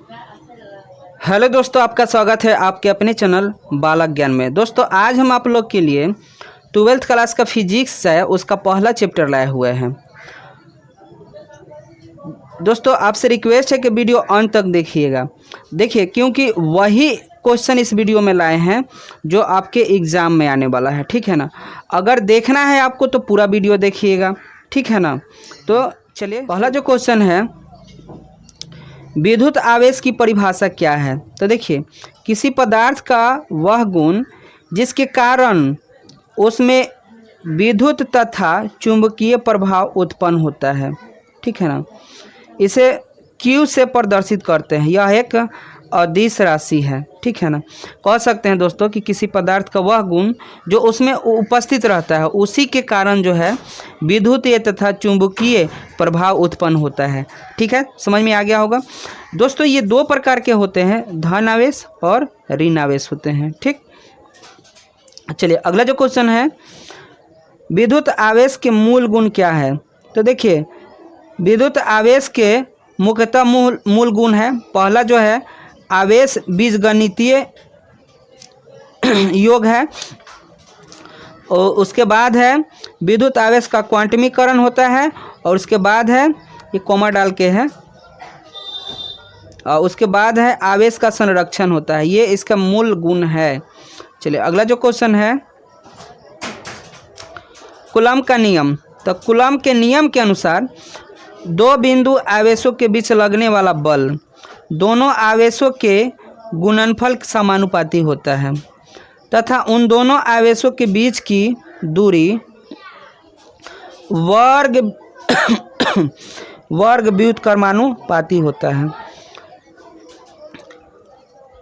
Hello दोस्तों, आपका स्वागत है आपके अपने चैनल बालक ज्ञान में। दोस्तों आज हम आप लोग के लिए 12th क्लास का फिजिक्स है उसका पहला चैप्टर लाए हुए हैं। दोस्तों आपसे रिक्वेस्ट है कि वीडियो अंत तक देखिएगा, देखिए क्योंकि वही क्वेश्चन इस वीडियो में लाए हैं जो आपके एग्ज़ाम में आने वाला है, ठीक है ना। अगर देखना है आपको तो पूरा वीडियो देखिएगा, ठीक है ना। तो चलिए पहला जो क्वेश्चन है, विद्युत आवेश की परिभाषा क्या है। तो देखिए, किसी पदार्थ का वह गुण जिसके कारण उसमें विद्युत तथा चुंबकीय प्रभाव उत्पन्न होता है, ठीक है ना। इसे Q से प्रदर्शित करते हैं। यह एक अदिश राशि है, ठीक है ना। कह सकते हैं दोस्तों कि किसी पदार्थ का वह गुण जो उसमें उपस्थित रहता है उसी के कारण जो है विद्युतीय तथा चुंबकीय प्रभाव उत्पन्न होता है, ठीक है। समझ में आ गया होगा दोस्तों। ये दो प्रकार के होते हैं, धन आवेश और ऋण आवेश होते हैं, ठीक। चलिए अगला जो क्वेश्चन है, विद्युत आवेश के मूल गुण क्या है। तो देखिए, विद्युत आवेश के मुख्यतः मूल गुण है, पहला जो है आवेश बीजगणितीय योग है, और उसके बाद है विद्युत आवेश का क्वांटमीकरण होता है, और उसके बाद है ये कॉमा डाल के है, और उसके बाद है आवेश का संरक्षण होता है। ये इसका मूल गुण है। चलिए अगला जो क्वेश्चन है, कूलम्ब का नियम। तो कूलम्ब के नियम के अनुसार दो बिंदु आवेशों के बीच लगने वाला बल दोनों आवेशों के गुणनफल समानुपाती होता है तथा उन दोनों आवेशों के बीच की दूरी वर्ग व्युत्क्रमानुपाती होता है।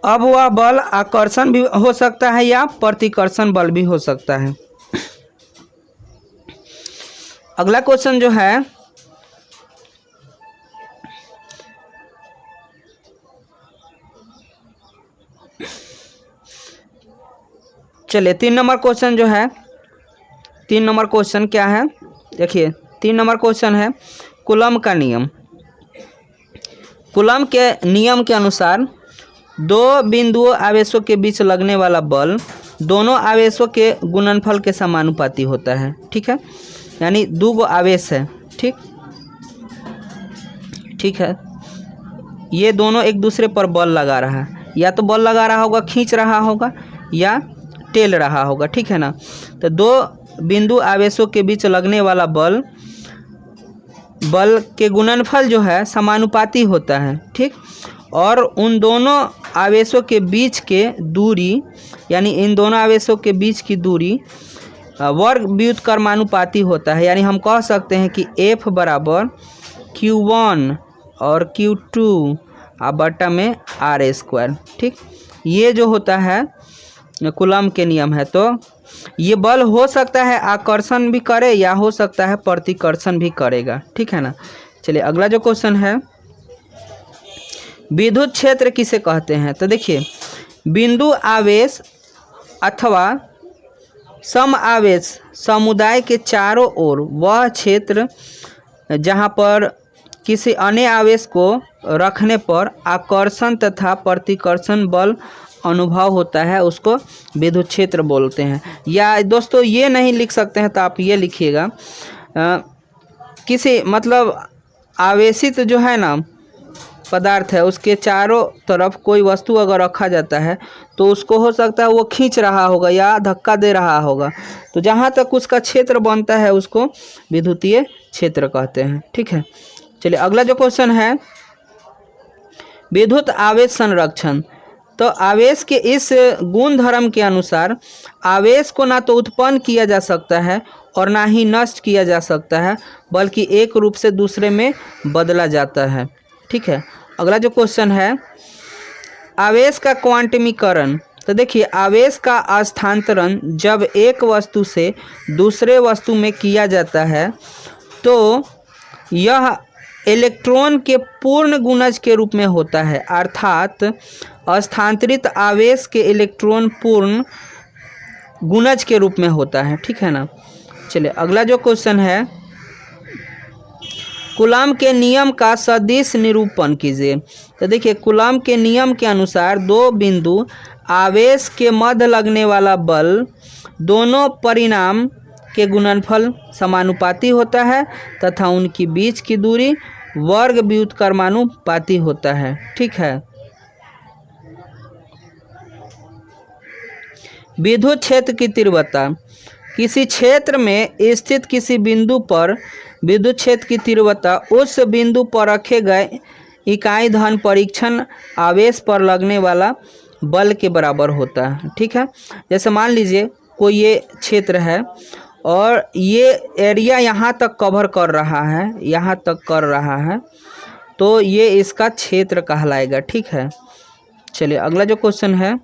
अब वह बल आकर्षण भी हो सकता है या प्रतिकर्षण बल भी हो सकता है। अगला क्वेश्चन जो है, चलिए 3 नंबर क्वेश्चन जो है, 3 नंबर क्वेश्चन क्या है, देखिए 3 नंबर क्वेश्चन है कूलम्ब का नियम। कूलम्ब के नियम के अनुसार दो बिंदुओं आवेशों के बीच लगने वाला बल दोनों आवेशों के गुणनफल के समानुपाती होता है, ठीक है। यानी दो गो आवेश है, ठीक है। ये दोनों एक दूसरे पर बल लगा रहा है, या तो बल लगा रहा होगा, खींच रहा होगा, या टेल रहा होगा, ठीक है ना। तो दो बिंदु आवेशों के बीच लगने वाला बल के गुणनफल जो है समानुपाती होता है, ठीक। और उन दोनों आवेशों के बीच के दूरी, यानी इन दोनों आवेशों के बीच की दूरी वर्ग व्युत्क्रमानुपाती होता है। यानी हम कह सकते हैं कि F बराबर Q1 और Q2 बटा में R², ठीक। ये जो होता है कूलम्ब के नियम है। तो ये बल हो सकता है आकर्षण भी करे या हो सकता है प्रतिकर्षण भी करेगा, ठीक है ना। चलिए अगला जो क्वेश्चन है, विद्युत क्षेत्र किसे कहते हैं। तो देखिए, बिंदु आवेश अथवा सम आवेश समुदाय के चारों ओर वह क्षेत्र जहाँ पर किसी अन्य आवेश को रखने पर आकर्षण तथा प्रतिकर्षण बल अनुभव होता है, उसको विद्युत क्षेत्र बोलते हैं। या दोस्तों ये नहीं लिख सकते हैं तो आप ये लिखिएगा, किसी मतलब आवेशित जो है ना पदार्थ है उसके चारों तरफ कोई वस्तु अगर रखा जाता है तो उसको हो सकता है वो खींच रहा होगा या धक्का दे रहा होगा, तो जहाँ तक उसका क्षेत्र बनता है उसको विद्युतीय क्षेत्र कहते हैं, ठीक है। चलिए अगला जो क्वेश्चन है, विद्युत आवेश संरक्षण। तो आवेश के इस गुण धर्म के अनुसार आवेश को ना तो उत्पन्न किया जा सकता है और ना ही नष्ट किया जा सकता है, बल्कि एक रूप से दूसरे में बदला जाता है, ठीक है। अगला जो क्वेश्चन है, आवेश का क्वांटमीकरण। तो देखिए, आवेश का स्थानांतरण जब एक वस्तु से दूसरे वस्तु में किया जाता है तो यह इलेक्ट्रॉन के पूर्ण गुणज के रूप में होता है, अर्थात स्थानांतरित आवेश के इलेक्ट्रॉन पूर्ण गुणज के रूप में होता है, ठीक है ना। चलिए अगला जो क्वेश्चन है, कूलॉम के नियम का सदिश निरूपण कीजिए। तो देखिए कूलॉम के नियम के अनुसार दो बिंदु आवेश के मध्य लगने वाला बल दोनों परिणाम के गुणनफल समानुपाती होता है तथा उनकी बीच की दूरी वर्ग व्युत्क्रमानुपाती होता है। ठीक है। विद्युत क्षेत्र की तीव्रता, किसी क्षेत्र में स्थित किसी बिंदु पर विद्युत क्षेत्र की तीव्रता उस बिंदु पर रखे गए इकाई धन परीक्षण आवेश पर लगने वाला बल के बराबर होता है। ठीक है। जैसे मान लीजिए कोई ये क्षेत्र है और ये एरिया यहाँ तक कवर कर रहा है, यहाँ तक कर रहा है, तो ये इसका क्षेत्र कहलाएगा। ठीक है। चलिए अगला जो क्वेश्चन है,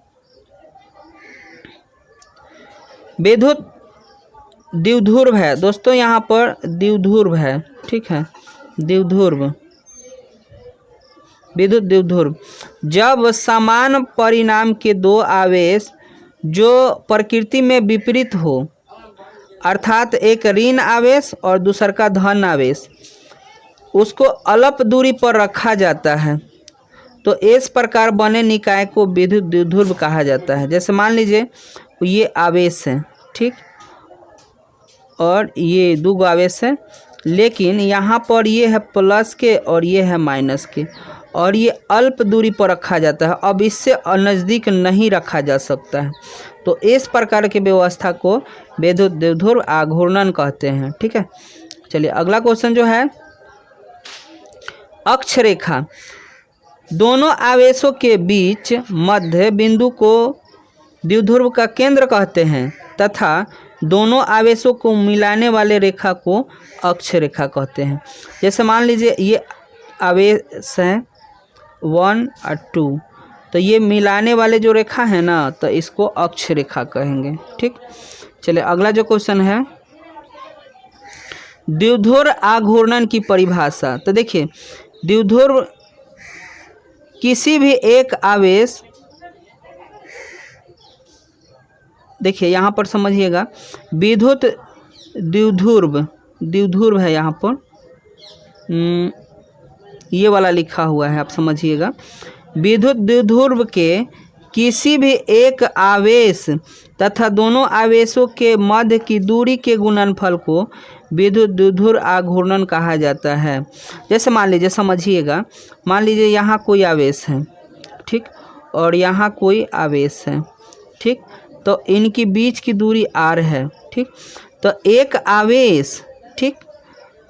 विद्युत द्विध्रुव है। दोस्तों यहाँ पर द्विध्रुव है। ठीक है। द्विध्रुव, विद्युत द्विध्रुव जब समान परिमाण के दो आवेश जो प्रकृति में विपरीत हो, अर्थात एक ऋण आवेश और दूसरा का धन आवेश, उसको अल्प दूरी पर रखा जाता है तो इस प्रकार बने निकाय को विद्युत द्विध्रुव कहा जाता है। जैसे मान लीजिए ये आवेश है, ठीक, और ये दो आवेश है, लेकिन यहाँ पर ये है प्लस के और ये है माइनस के, और ये अल्प दूरी पर रखा जाता है। अब इससे नज़दीक नहीं रखा जा सकता है, तो इस प्रकार की व्यवस्था को विद्युत द्विध्रुव आघूर्णन कहते हैं। ठीक है। चलिए अगला क्वेश्चन जो है, अक्ष रेखा, दोनों आवेशों के बीच मध्य बिंदु को द्विध्रुव का केंद्र कहते हैं तथा दोनों आवेशों को मिलाने वाले रेखा को अक्ष रेखा कहते हैं। जैसे मान लीजिए ये आवेश हैं 1 और 2, तो ये मिलाने वाले जो रेखा है ना, तो इसको अक्ष रेखा कहेंगे। ठीक। चलिए अगला जो क्वेश्चन है, द्विध्रुव आघूर्णन की परिभाषा। तो देखिए द्विध्रुव किसी भी एक आवेश, देखिए यहाँ पर समझिएगा, विद्युत द्विध्रुव है, यहाँ पर ये वाला लिखा हुआ है, आप समझिएगा। विद्युत द्विध्रुव के किसी भी एक आवेश तथा दोनों आवेशों के मध्य की दूरी के गुणनफल को विद्युत द्विध्रुव आघूर्णन कहा जाता है। जैसे मान लीजिए, समझिएगा, मान लीजिए यहाँ कोई आवेश है, ठीक, और यहाँ कोई आवेश है, ठीक, तो इनकी बीच की दूरी r है। ठीक। तो एक आवेश, ठीक,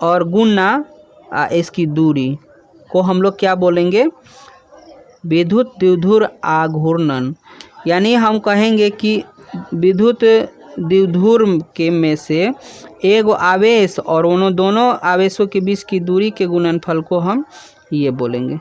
और गुना इसकी दूरी को हम लोग क्या बोलेंगे, विद्युत द्विध्रुव आघूर्णन। यानी हम कहेंगे कि विद्युत द्विध्रुव के में से एक आवेश और उन दोनों आवेशों के बीच की दूरी के गुणनफल को हम ये बोलेंगे।